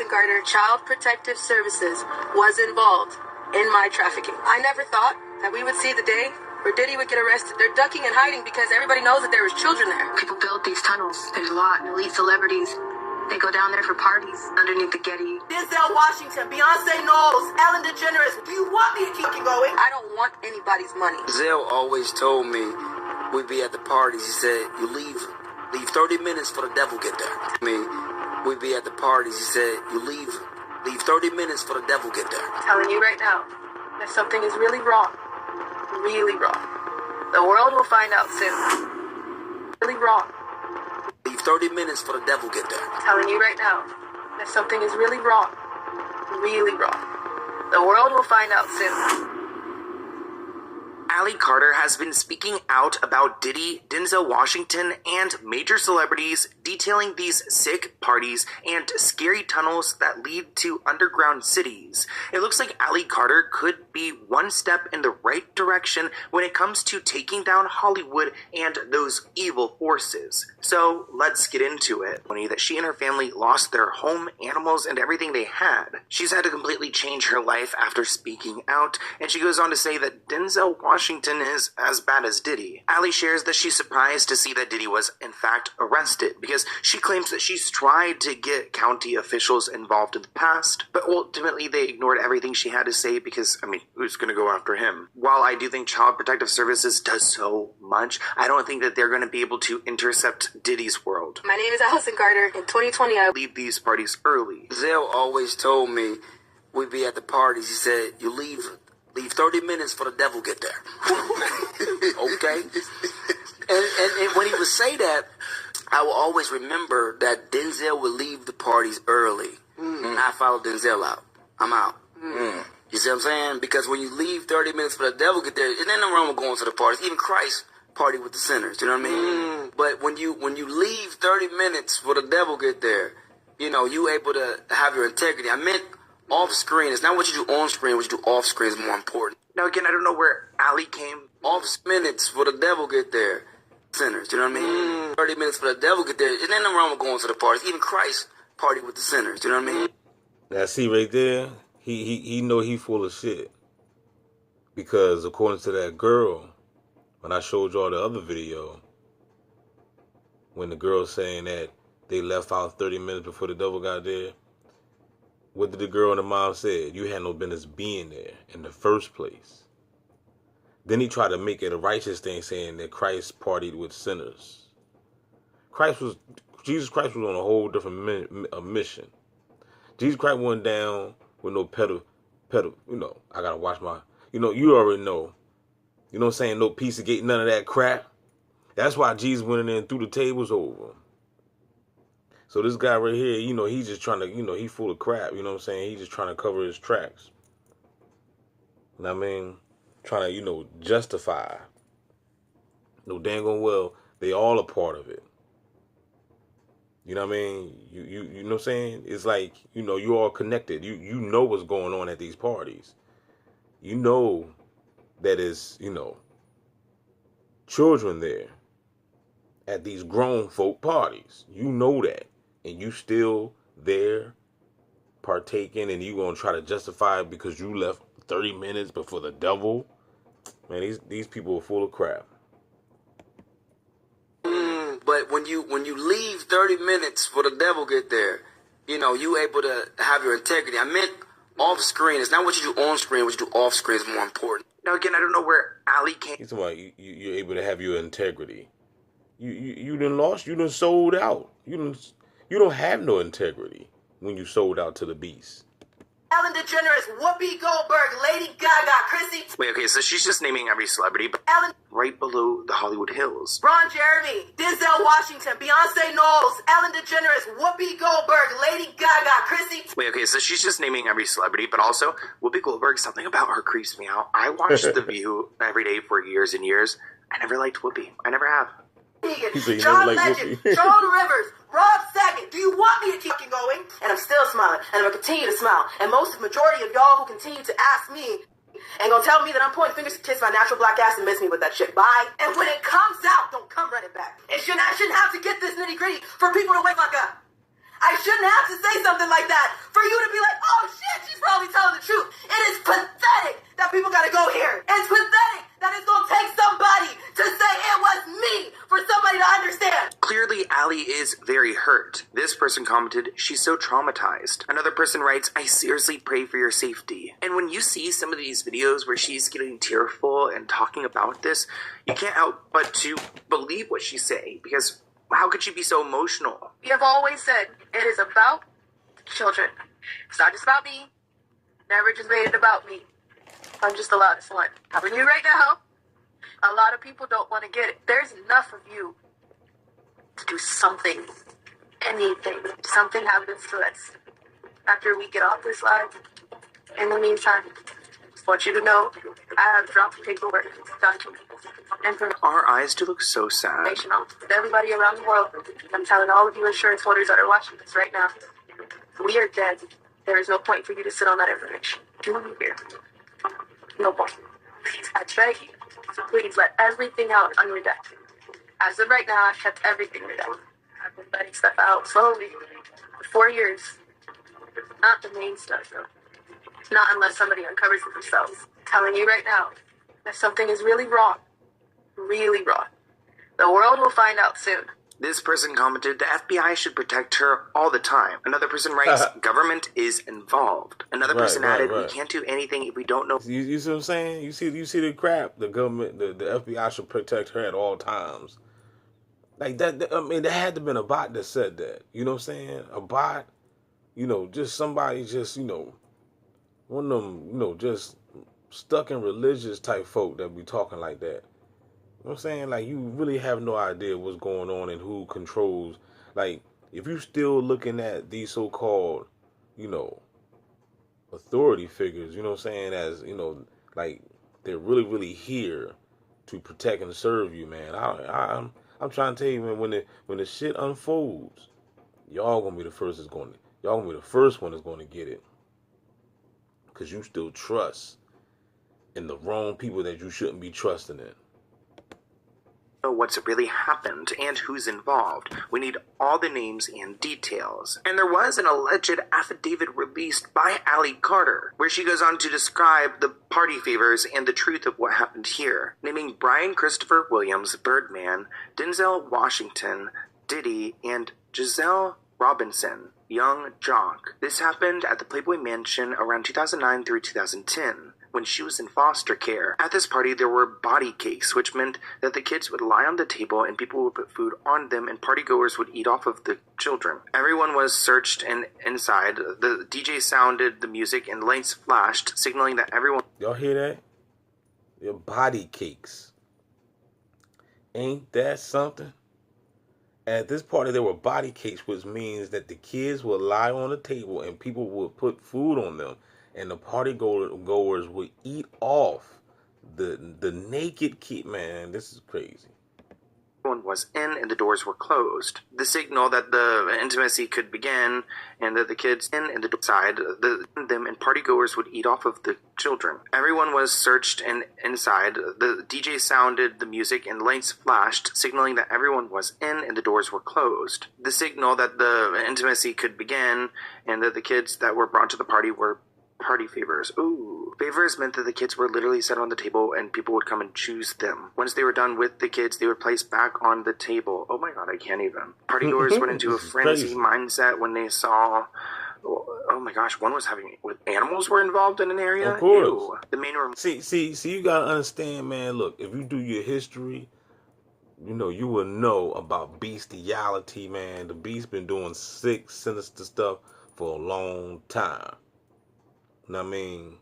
Carter, Child Protective Services was involved in my trafficking. I never thought that we would see the day where Diddy would get arrested. They're ducking and hiding because everybody knows that there was children there. People build these tunnels. There's a lot. Elite celebrities. They go down there for parties underneath the Getty. Denzel Washington, Beyonce Knowles, Ellen DeGeneres. Do you want me to keep going? I don't want anybody's money. Zell always told me we'd be at the parties. He said, you leave 30 minutes for the devil get there. We'd be at the parties. He said, you leave 30 minutes for the devil get there. I'm telling you right now that something is really wrong. Really wrong. The world will find out soon. Really wrong. Leave 30 minutes for the devil get there. I'm telling you right now that something is really wrong. Really wrong. The world will find out soon. Ali Carter has been speaking out about Diddy, Denzel Washington, and major celebrities, detailing these sick parties and scary tunnels that lead to underground cities. It looks like Ali Carter could be one step in the right direction when it comes to taking down Hollywood and those evil forces. So let's get into it. That she and her family lost their home, animals, and everything they had. She's had to completely change her life after speaking out, and she goes on to say that Denzel Washington is as bad as Diddy. Ali shares that she's surprised to see that Diddy was in fact arrested, because she claims that she's tried to get county officials involved in the past, but ultimately they ignored everything she had to say because, who's gonna go after him? While I do think Child Protective Services does so much, I don't think that they're gonna be able to intercept Diddy's world. My name is Allison Carter. In 2020, I leave these parties early. Zell always told me we'd be at the parties. He said, you leave 30 minutes for the devil get there. Okay? And when he would say that, I will always remember that Denzel would leave the parties early. I follow Denzel out. I'm out. You see what I'm saying? Because when you leave 30 minutes for the devil get there, and then nothing wrong with going to the parties. Even Christ party with the sinners. You know what I mean? But when you leave 30 minutes for the devil get there, you able to have your integrity. I meant off screen. It's not what you do on screen. What you do off screen is more important. Now again, I don't know where Ali came. Off minutes for the devil get there. Sinners. You know what I mean? 30 minutes for the devil get there. And then nothing wrong with going to the parties. Even Christ party with the sinners. You know what I mean? Now see right there, he know he full of shit. Because according to that girl, when I showed y'all the other video, when the girl saying that they left out 30 minutes before the devil got there, what did the girl and the mom say? You had no business being there in the first place. Then he tried to make it a righteous thing, saying that Christ partied with sinners. Jesus Christ was on a whole different mission. Jesus Christ went down with no pedal, I gotta watch my, you already know. You know what I'm saying? No piece of gate, none of that crap. That's why Jesus went in there and threw the tables over. So this guy right here, he's just trying to, he full of crap. You know what I'm saying? He's just trying to cover his tracks. You know what I mean? Trying to, justify. No dang on well, they all a part of it. You know what I mean? You know what I'm saying? It's like, you're all connected. You know what's going on at these parties. You know that is, children there at these grown folk parties. You know that. And you still there partaking, and you going to try to justify it because you left 30 minutes before the devil. Man, these people are full of crap. But when you leave 30 minutes for the devil get there, you able to have your integrity. I meant off screen. It's not what you do on screen. What you do off screen is more important. Now again, I don't know where Ali came. He's talking about you're able to have your integrity. You done lost. You done sold out. You don't have no integrity when you sold out to the beast. Ellen DeGeneres, Whoopi Goldberg, Lady Gaga, Chrissy. Wait, okay, so she's just naming every celebrity, but Ellen, right below the Hollywood Hills. Ron Jeremy, Denzel Washington, Beyonce Knowles, Ellen DeGeneres, Whoopi Goldberg, Lady Gaga, Chrissy. Wait, okay, so she's just naming every celebrity, but also Whoopi Goldberg, something about her creeps me out. I watched The View every day for years and years. I never liked Whoopi. I never have. John Legend, Joan Rivers, Rob Saget. Do you want me to keep going? And I'm still smiling, and I'm gonna continue to smile. And most majority of y'all who continue to ask me and gonna tell me that I'm pointing fingers to kiss my natural black ass and miss me with that shit. Bye. And when it comes out, don't come running back. I shouldn't have to get this nitty gritty for people to wake fuck up. I shouldn't have to say something like that for you to be like, oh shit, she's probably telling the truth. It is pathetic that people gotta go here. It's pathetic that it's gonna take somebody to say it was me for somebody to understand. Clearly, Allie is very hurt. This person commented, she's so traumatized. Another person writes, I seriously pray for your safety. And when you see some of these videos where she's getting tearful and talking about this, you can't help but to believe what she's saying, because how could she be so emotional? We have always said it is about children. It's not just about me. Never just made it about me. I'm just the loudest one. Telling you right now, a lot of people don't want to get it. There's enough of you to do something, anything. Something happens to us after we get off this live. In the meantime, just want you to know I have dropped paperwork, documents, information Our eyes do look so sad. on with everybody around the world. I'm telling all of you insurance holders that are watching this right now, we are dead. There is no point for you to sit on that information. Do you hear? No point. I beg you, so please let everything out on your deck. As of right now, I've kept everything redacted. I've been letting stuff out slowly for 4 years. Not the main stuff, though. Not unless somebody uncovers it themselves. I'm telling you right now that something is really wrong. Really wrong. The world will find out soon. This person commented, the FBI should protect her all the time. Another person writes, government is involved. Another person added, we can't do anything if we don't know. You see what I'm saying? You see the crap. The government, the FBI should protect her at all times. Like that. I mean, there had to have been a bot that said that. You know what I'm saying? A bot. You know, just somebody, just one of them. Just stuck in religious type folk that be talking like that. You know what I'm saying? Like, you really have no idea what's going on and who controls. Like, if you're still looking at these so-called, authority figures, you know what I'm saying, as, like, they're really, really here to protect and serve you, man. I'm trying to tell you, man, when the shit unfolds, y'all gonna be the first one that's gonna get it. Because you still trust in the wrong people that you shouldn't be trusting in. Know what's really happened and who's involved. We need all the names and details. And there was an alleged affidavit released by Allie Carter, where she goes on to describe the party favors and the truth of what happened here, naming Brian Christopher Williams, Birdman, Denzel Washington, Diddy, and Giselle Robinson, Young Jock. This happened at the Playboy Mansion around 2009 through 2010. When she was in foster care. At this party, there were body cakes, which meant that the kids would lie on the table and people would put food on them and partygoers would eat off of the children. Everyone was searched and inside. The DJ sounded the music and lights flashed, signaling that everyone... Y'all hear that? Your body cakes. Ain't that something? At this party, there were body cakes, which means that the kids would lie on the table and people would put food on them. And the party goers would eat off the naked kid. Man, this is crazy. Everyone was in and the doors were closed. The signal that the intimacy could begin and that the kids in and the side, them and partygoers would eat off of the children. Everyone was searched and inside. The DJ sounded the music and lights flashed, signaling that everyone was in and the doors were closed. The signal that the intimacy could begin and that the kids that were brought to the party were party favors. Ooh. Favors meant that the kids were literally set on the table and people would come and choose them. Once they were done with the kids, they were placed back on the table. Oh my god, I can't even. Partygoers went into a frenzy mindset when they saw... Oh my gosh, one was having... With animals were involved in an area? Of course. Ew. The main room... See, you gotta understand, man, look, if you do your history, you will know about bestiality, man. The beast been doing sick, sinister stuff for a long time. And I mean,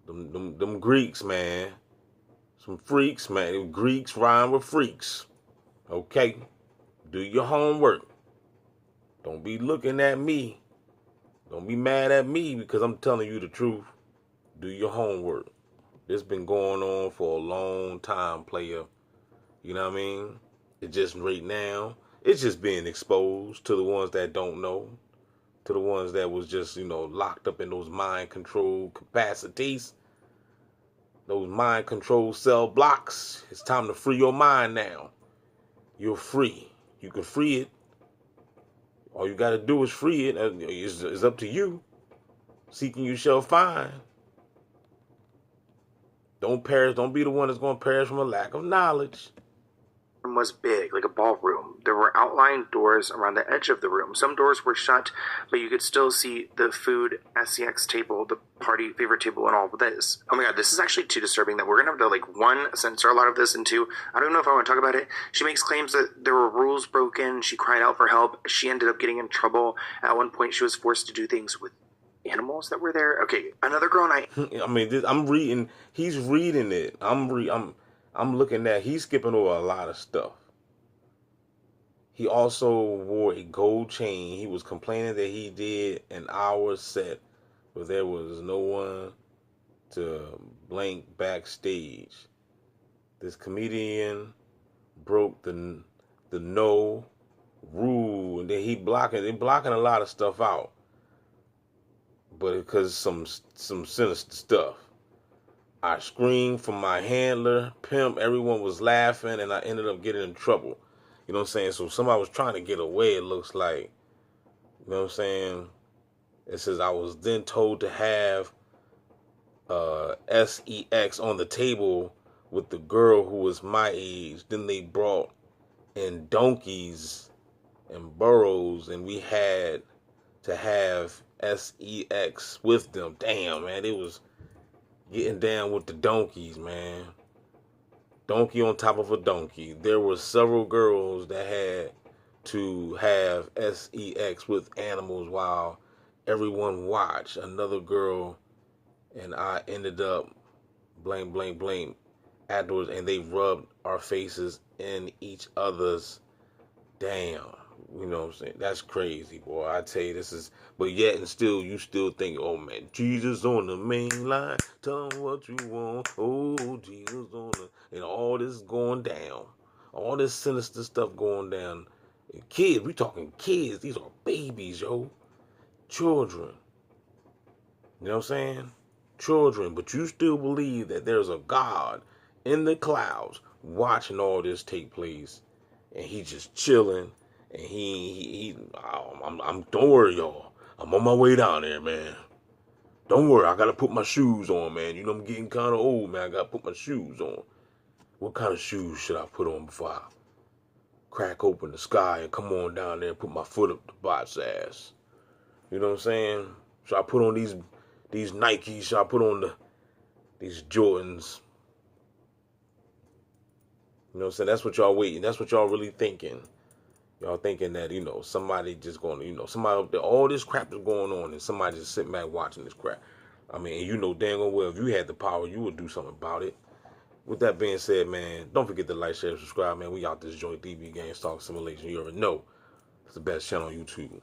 them Greeks, man, some freaks, man. Them Greeks rhyme with freaks. Okay, do your homework. Don't be looking at me. Don't be mad at me because I'm telling you the truth. Do your homework. This been going on for a long time, player. You know what I mean? It just right now, it's just being exposed to the ones that don't know. To the ones that was just, locked up in those mind control capacities. Those mind control cell blocks. It's time to free your mind now. You're free. You can free it. All you got to do is free it. It's up to you. Seeking you shall find. Don't perish. Don't be the one that's going to perish from a lack of knowledge. Was big, like a ballroom. There were outlined doors around the edge of the room. Some doors were shut, but you could still see the food SCX table, the party favorite table, and all of this. Oh my god, this is actually too disturbing that we're gonna have to, like, one, censor a lot of this, and two, I don't know if I want to talk about it. She makes claims that there were rules broken. She cried out for help. She ended up getting in trouble. At one point, she was forced to do things with animals that were there. Okay, another girl and I mean, I'm reading. He's reading it. I'm looking at. He's skipping over a lot of stuff. He also wore a gold chain. He was complaining that he did an hour set, but there was no one to blank backstage. This comedian broke the no rule, and then they're blocking a lot of stuff out. But because some sinister stuff. I screamed from my handler, pimp, everyone was laughing, and I ended up getting in trouble. You know what I'm saying? So somebody was trying to get away, it looks like. You know what I'm saying? It says, I was then told to have SEX on the table with the girl who was my age. Then they brought in donkeys and burros, and we had to have SEX with them. Damn, man, it was getting down with the donkeys, man. Donkey on top of a donkey. There were several girls that had to have SEX with animals while everyone watched. Another girl and I ended up blank, blank, blank afterwards, and they rubbed our faces in each other's. Damn. You know what I'm saying? That's crazy, boy. I tell you, this is... But yet and still, you still think, oh, man, Jesus on the main line. Tell him what you want. Oh, Jesus on the... And all this going down. All this sinister stuff going down. And kids, we talking kids. These are babies, yo. Children. You know what I'm saying? Children. But you still believe that there's a God in the clouds watching all this take place. And he just chilling. And don't worry, y'all. I'm on my way down there, man. Don't worry, I gotta put my shoes on, man. You know, I'm getting kind of old, man. I gotta put my shoes on. What kind of shoes should I put on before I crack open the sky and come on down there and put my foot up the bot's ass? You know what I'm saying? Should I put on these Nikes? Should I put on these Jordans? You know what I'm saying? That's what y'all waiting. That's what y'all really thinking. Y'all thinking that, you know, somebody just going to, you know, somebody up there, all this crap is going on and somebody just sitting back watching this crap. I mean, you know dang well if you had the power, you would do something about it. With that being said, man, don't forget to like, share, subscribe, man. We out this joint DB Games Talk Simulation. You already know it's the best channel on YouTube.